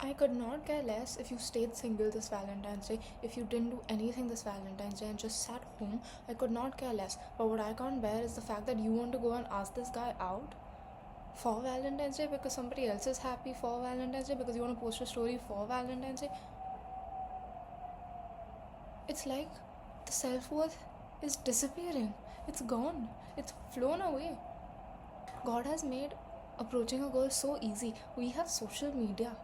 I could not care less if you stayed single this Valentine's Day, if you didn't do anything this Valentine's Day and just sat home. I could not care less. But what I can't bear is the fact that you want to go and ask this guy out for Valentine's Day because somebody else is happy for Valentine's Day, because you want to post a story for Valentine's Day. It's like the self-worth is disappearing. It's gone. It's flown away. God has made approaching a girl so easy. We have social media.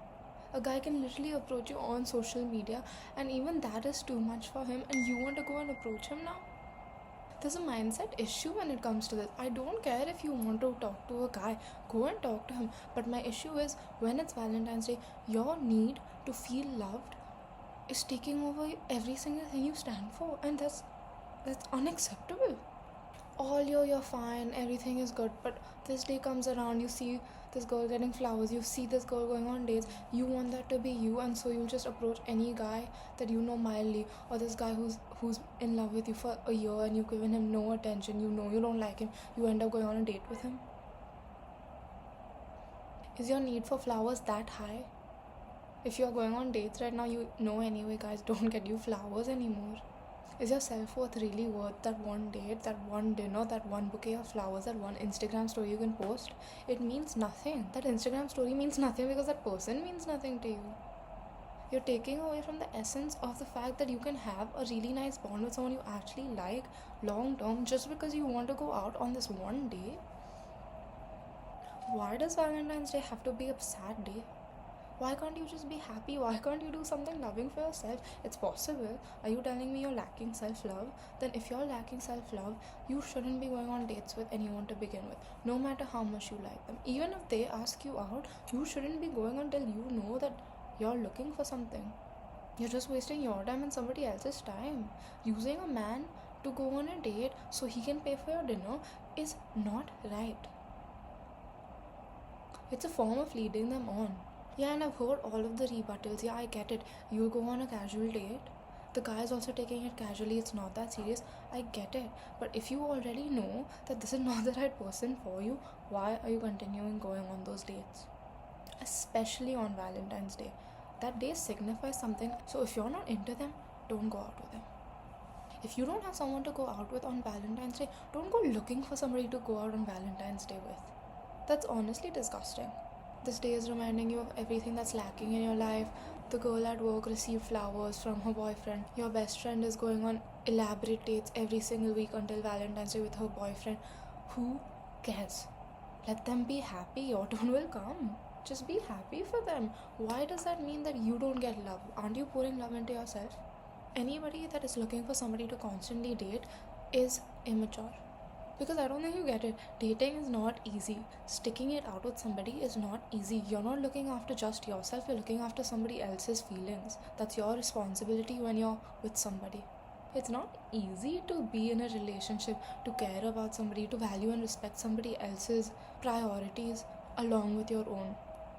A guy can literally approach you on social media, and even that is too much for him, and you want to go and approach him now? There's a mindset issue when it comes to this. I don't care if you want to talk to a guy, go and talk to him. But my issue is when it's Valentine's Day, your need to feel loved is taking over every single thing you stand for, and that's unacceptable. All year you're fine, everything is good, but this day comes around, you see this girl getting flowers, you see this girl going on dates, you want that to be you, and so you'll just approach any guy that you know mildly, or this guy who's in love with you for a year and you've given him no attention, you know you don't like him, you end up going on a date with him. Is your need for flowers that high? If you're going on dates right now, you know anyway guys don't get you flowers anymore. Is your self-worth really worth that one date, that one dinner, that one bouquet of flowers, that one Instagram story you can post? It means nothing. That Instagram story means nothing because that person means nothing to you. You're taking away from the essence of the fact that you can have a really nice bond with someone you actually like long term just because you want to go out on this one day. Why does Valentine's Day have to be a sad day? Why can't you just be happy? Why can't you do something loving for yourself? It's possible. Are you telling me you're lacking self-love? Then if you're lacking self-love, you shouldn't be going on dates with anyone to begin with, no matter how much you like them. Even if they ask you out, you shouldn't be going until you know that you're looking for something. You're just wasting your time and somebody else's time. Using a man to go on a date so he can pay for your dinner is not right. It's a form of leading them on. Yeah, and I've heard all of the rebuttals. Yeah, I get it. You'll go on a casual date. The guy is also taking it casually. It's not that serious. I get it. But if you already know that this is not the right person for you, why are you continuing going on those dates? Especially on Valentine's Day. That day signifies something. So if you're not into them, don't go out with them. If you don't have someone to go out with on Valentine's Day, don't go looking for somebody to go out on Valentine's Day with. That's honestly disgusting. This day is reminding you of everything that's lacking in your life. The girl at work received flowers from her boyfriend. Your best friend is going on elaborate dates every single week until Valentine's Day with her boyfriend. Who cares? Let them be happy. Your turn will come. Just be happy for them. Why does that mean that you don't get love? Aren't you pouring love into yourself? Anybody that is looking for somebody to constantly date is immature. Because I don't think you get it. Dating is not easy. Sticking it out with somebody is not easy. You're not looking after just yourself, you're looking after somebody else's feelings. That's your responsibility when you're with somebody. It's not easy to be in a relationship, to care about somebody, to value and respect somebody else's priorities along with your own.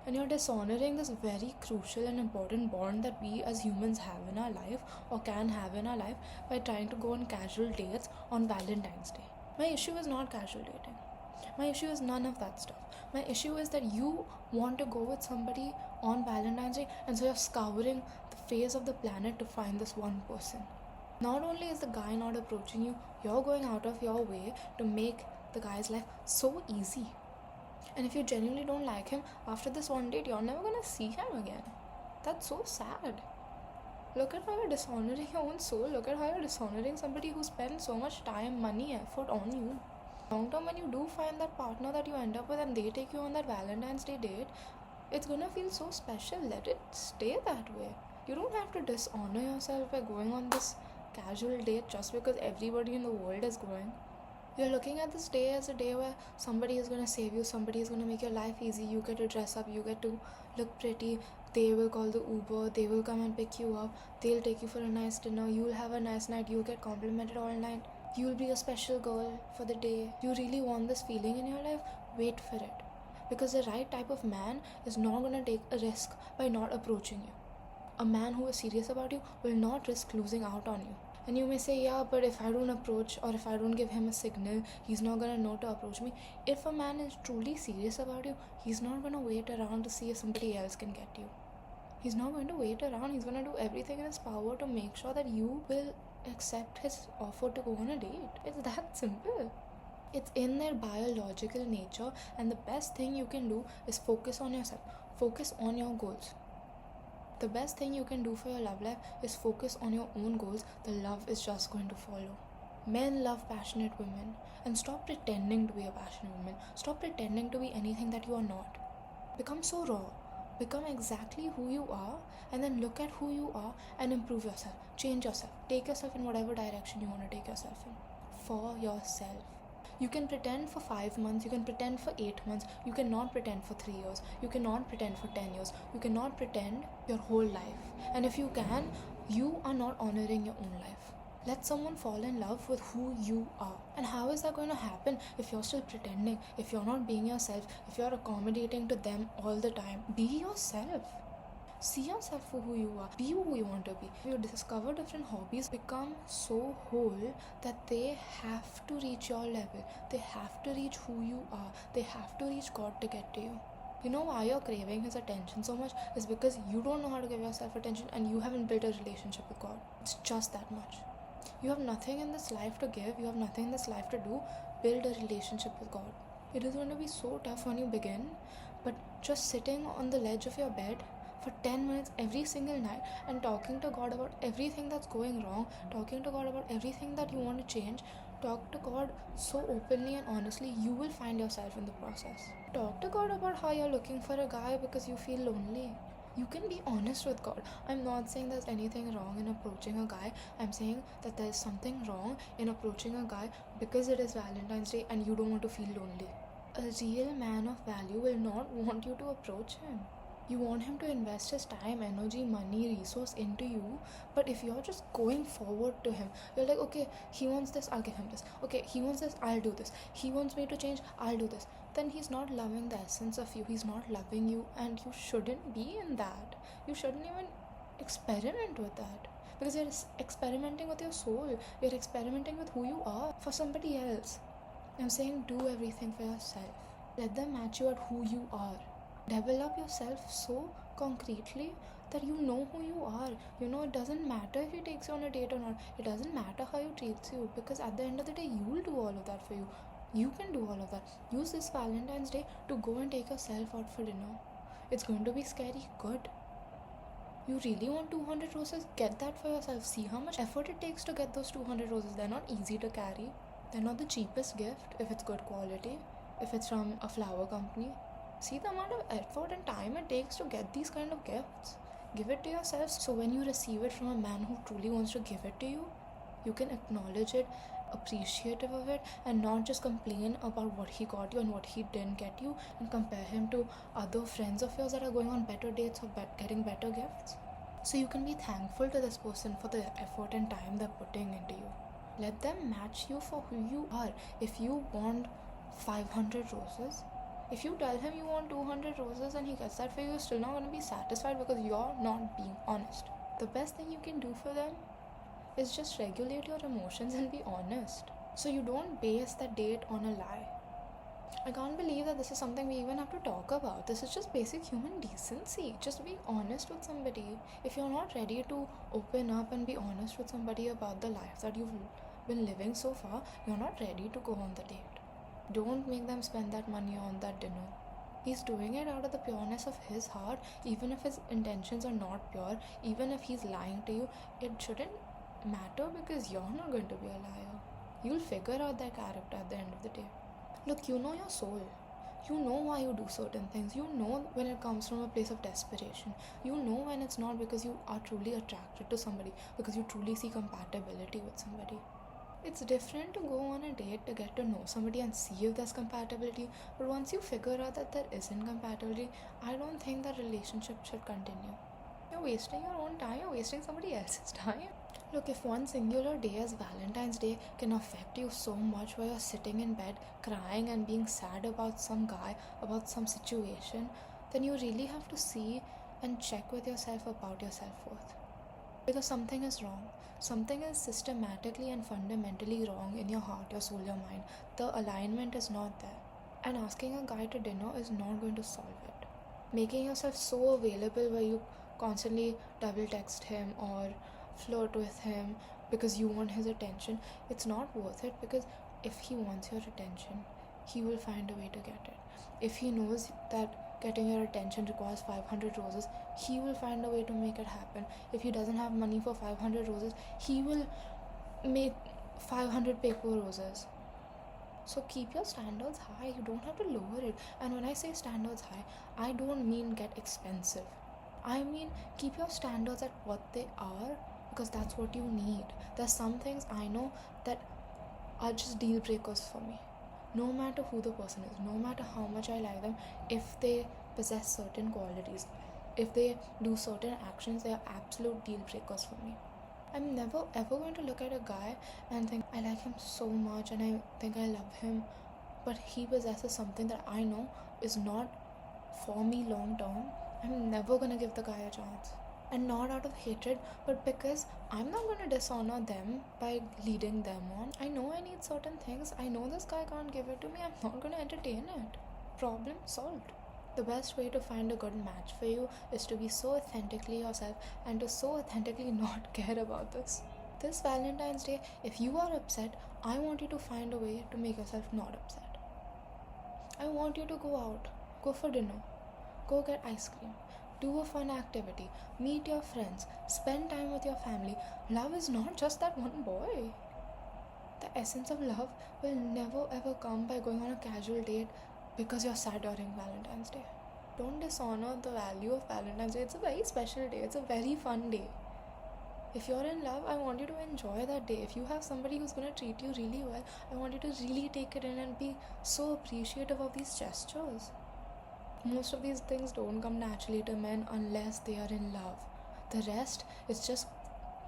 And you're dishonoring this very crucial and important bond that we as humans have in our life or can have in our life by trying to go on casual dates on Valentine's Day. My issue is not casual dating. My issue is none of that stuff. My issue is that you want to go with somebody on Valentine's Day, and so you're scouring the face of the planet to find this one person. Not only is the guy not approaching you, you're going out of your way to make the guy's life so easy. And if you genuinely don't like him, after this one date, you're never gonna see him again. That's so sad. Look at how you're dishonoring your own soul. Look at how you're dishonoring somebody who spends so much time, money, effort on you. Long term, when you do find that partner that you end up with and they take you on that Valentine's Day date, it's gonna feel so special. Let it stay that way. You don't have to dishonor yourself by going on this casual date just because everybody in the world is going. You're looking at this day as a day where somebody is going to save you, somebody is going to make your life easy, you get to dress up, you get to look pretty, they will call the Uber, they will come and pick you up, they'll take you for a nice dinner, you'll have a nice night, you'll get complimented all night, you'll be a special girl for the day. You really want this feeling in your life? Wait for it. Because the right type of man is not going to take a risk by not approaching you. A man who is serious about you will not risk losing out on you. And you may say, yeah, but if I don't approach or if I don't give him a signal, he's not going to know to approach me. If a man is truly serious about you, he's not going to wait around to see if somebody else can get you. He's not going to wait around. He's going to do everything in his power to make sure that you will accept his offer to go on a date. It's that simple. It's in their biological nature, and the best thing you can do is focus on yourself. Focus on your goals. The best thing you can do for your love life is focus on your own goals. The love is just going to follow. Men love passionate women, and stop pretending to be a passionate woman. Stop pretending to be anything that you are not. Become so raw. Become exactly who you are, and then look at who you are and improve yourself. Change yourself. Take yourself in whatever direction you want to take yourself in. For yourself. You can pretend for 5 months, you can pretend for 8 months, you cannot pretend for 3 years, you cannot pretend for 10 years, you cannot pretend your whole life. And if you can, you are not honoring your own life. Let someone fall in love with who you are. And how is that going to happen if you're still pretending, if you're not being yourself, if you're accommodating to them all the time? Be yourself. See yourself for who you are. Be who you want to be. If you discover different hobbies, become so whole that they have to reach your level. They have to reach who you are. They have to reach God to get to you. You know why you're craving his attention so much? Is because you don't know how to give yourself attention and you haven't built a relationship with God. It's just that much. You have nothing in this life to give. You have nothing in this life to do. Build a relationship with God. It is going to be so tough when you begin, but just sitting on the ledge of your bed for 10 minutes every single night and talking to God about everything that's going wrong, talking to God about everything that you want to change, talk to God so openly and honestly, you will find yourself in the process. Talk to God about how you're looking for a guy because you feel lonely. You can be honest with God. I'm not saying there's anything wrong in approaching a guy. I'm saying that there's something wrong in approaching a guy because it is Valentine's Day and you don't want to feel lonely. A real man of value will not want you to approach him. You want him to invest his time, energy, money, resource into you, but if you're just going forward to him, you're like, okay, he wants this, I'll give him this. Okay, he wants this, I'll do this. He wants me to change, I'll do this. Then he's not loving the essence of you. He's not loving you, and you shouldn't be in that. You shouldn't even experiment with that, because you're experimenting with your soul. You're experimenting with who you are for somebody else. I'm saying do everything for yourself. Let them match you at who you are. Develop yourself so concretely that you know who you are. You know, it doesn't matter if he takes you on a date or not. It doesn't matter how he treats you, because at the end of the day, you will do all of that for you. You can do all of that. Use this Valentine's Day to go and take yourself out for dinner. It's going to be scary. Good. You really want 200 roses? Get that for yourself. See how much effort it takes to get those 200 roses. They're not easy to carry. They're not the cheapest gift if it's good quality, if it's from a flower company. See the amount of effort and time it takes to get these kind of gifts. Give it to yourself, so when you receive it from a man who truly wants to give it to you, you can acknowledge it, appreciative of it, and not just complain about what he got you and what he didn't get you, and compare him to other friends of yours that are going on better dates or getting better gifts. So you can be thankful to this person for the effort and time they're putting into you. Let them match you for who you are. If you want 500 roses, if you tell him you want 200 roses and he gets that for you, you're still not going to be satisfied because you're not being honest. The best thing you can do for them is just regulate your emotions and be honest. So you don't base that date on a lie. I can't believe that this is something we even have to talk about. This is just basic human decency. Just be honest with somebody. If you're not ready to open up and be honest with somebody about the life that you've been living so far, you're not ready to go on the date. Don't make them spend that money on that dinner. He's doing it out of the pureness of his heart. Even if his intentions are not pure, even if he's lying to you, it shouldn't matter because you're not going to be a liar. You'll figure out their character at the end of the day. Look, you know your soul. You know why you do certain things. You know when it comes from a place of desperation. You know when it's not because you are truly attracted to somebody, because you truly see compatibility with somebody. It's different to go on a date to get to know somebody and see if there's compatibility, but once you figure out that there isn't compatibility, I don't think that relationship should continue. You're wasting your own time, you're wasting somebody else's time. Look, if one singular day as Valentine's Day can affect you so much while you're sitting in bed crying and being sad about some guy, about some situation, then you really have to see and check with yourself about your self-worth. Because something is wrong. Something is systematically and fundamentally wrong in your heart, your soul, your mind. The alignment is not there. And asking a guy to dinner is not going to solve it. Making yourself so available where you constantly double text him or flirt with him because you want his attention. It's not worth it, because if he wants your attention, he will find a way to get it. If he knows that getting your attention requires 500 roses, he will find a way to make it happen. If he doesn't have money for 500 roses, he will make 500 paper roses. So keep your standards high. You don't have to lower it. And when I say standards high, I don't mean get expensive. I mean keep your standards at what they are, because that's what you need. There's some things I know that are just deal breakers for me. No matter who the person is, no matter how much I like them, if they possess certain qualities, if they do certain actions, they are absolute deal breakers for me. I'm never ever going to look at a guy and think I like him so much and I think I love him, but he possesses something that I know is not for me long term. I'm never gonna give the guy a chance. And not out of hatred, but because I'm not gonna dishonor them by leading them on. I know I need certain things. I know this guy can't give it to me. I'm not gonna entertain it. Problem solved. The best way to find a good match for you is to be so authentically yourself and to so authentically not care about this. This Valentine's Day, if you are upset, I want you to find a way to make yourself not upset. I want you to go out, go for dinner, go get ice cream, do a fun activity, meet your friends, spend time with your family. Love is not just that one boy. The essence of love will never ever come by going on a casual date because you're sad during Valentine's Day. Don't dishonor the value of Valentine's Day. It's a very special day. It's a very fun day. If you're in love, I want you to enjoy that day. If you have somebody who's going to treat you really well, I want you to really take it in and be so appreciative of these gestures. Most of these things don't come naturally to men unless they are in love. The rest is just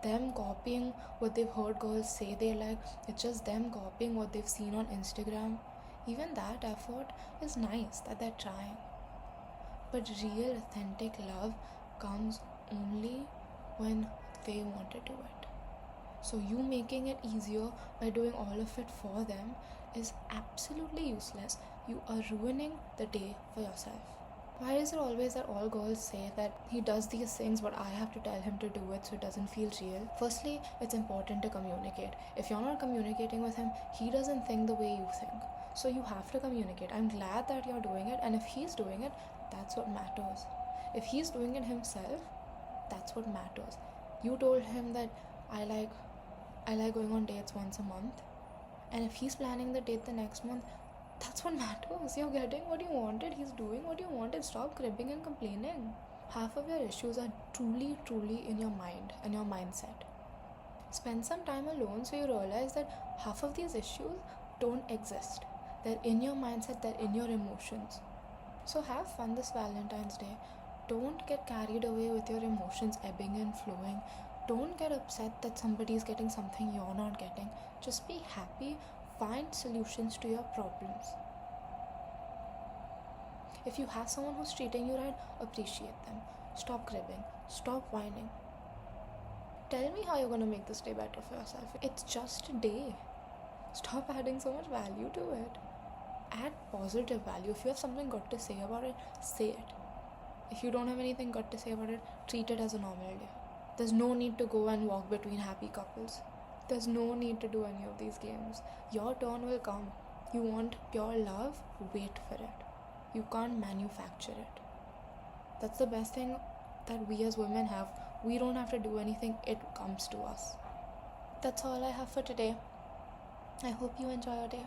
them copying what they've heard girls say they like. It's just them copying what they've seen on Instagram. Even that effort is nice that they're trying. But real authentic love comes only when they want to do it. So you making it easier by doing all of it for them is absolutely useless. You are ruining the day for yourself. Why is it always that all girls say that he does these things but I have to tell him to do it so it doesn't feel real? Firstly, it's important to communicate. If you're not communicating with him, he doesn't think the way you think. So you have to communicate. I'm glad that you're doing it, and if he's doing it, that's what matters. If he's doing it himself, that's what matters. You told him that I like going on dates once a month, and if he's planning the date the next month, that's what matters. You're getting what you wanted. He's doing what you wanted. Stop cribbing and complaining. Half of your issues are truly in your mind and your mindset. Spend some time alone so you realize that half of these issues don't exist. They're in your mindset, they're in your emotions. So have fun this Valentine's Day. Don't get carried away with your emotions ebbing and flowing. Don't get upset that somebody's getting something you're not getting. Just be happy. Find solutions to your problems. If you have someone who's treating you right, appreciate them. Stop cribbing. Stop whining. Tell me how you're going to make this day better for yourself. It's just a day. Stop adding so much value to it. Add positive value. If you have something good to say about it, say it. If you don't have anything good to say about it, treat it as a normal day. There's no need to go and walk between happy couples. There's no need to do any of these games. Your turn will come. You want pure love? Wait for it. You can't manufacture it. That's the best thing that we as women have. We don't have to do anything. It comes to us. That's all I have for today. I hope you enjoy your day.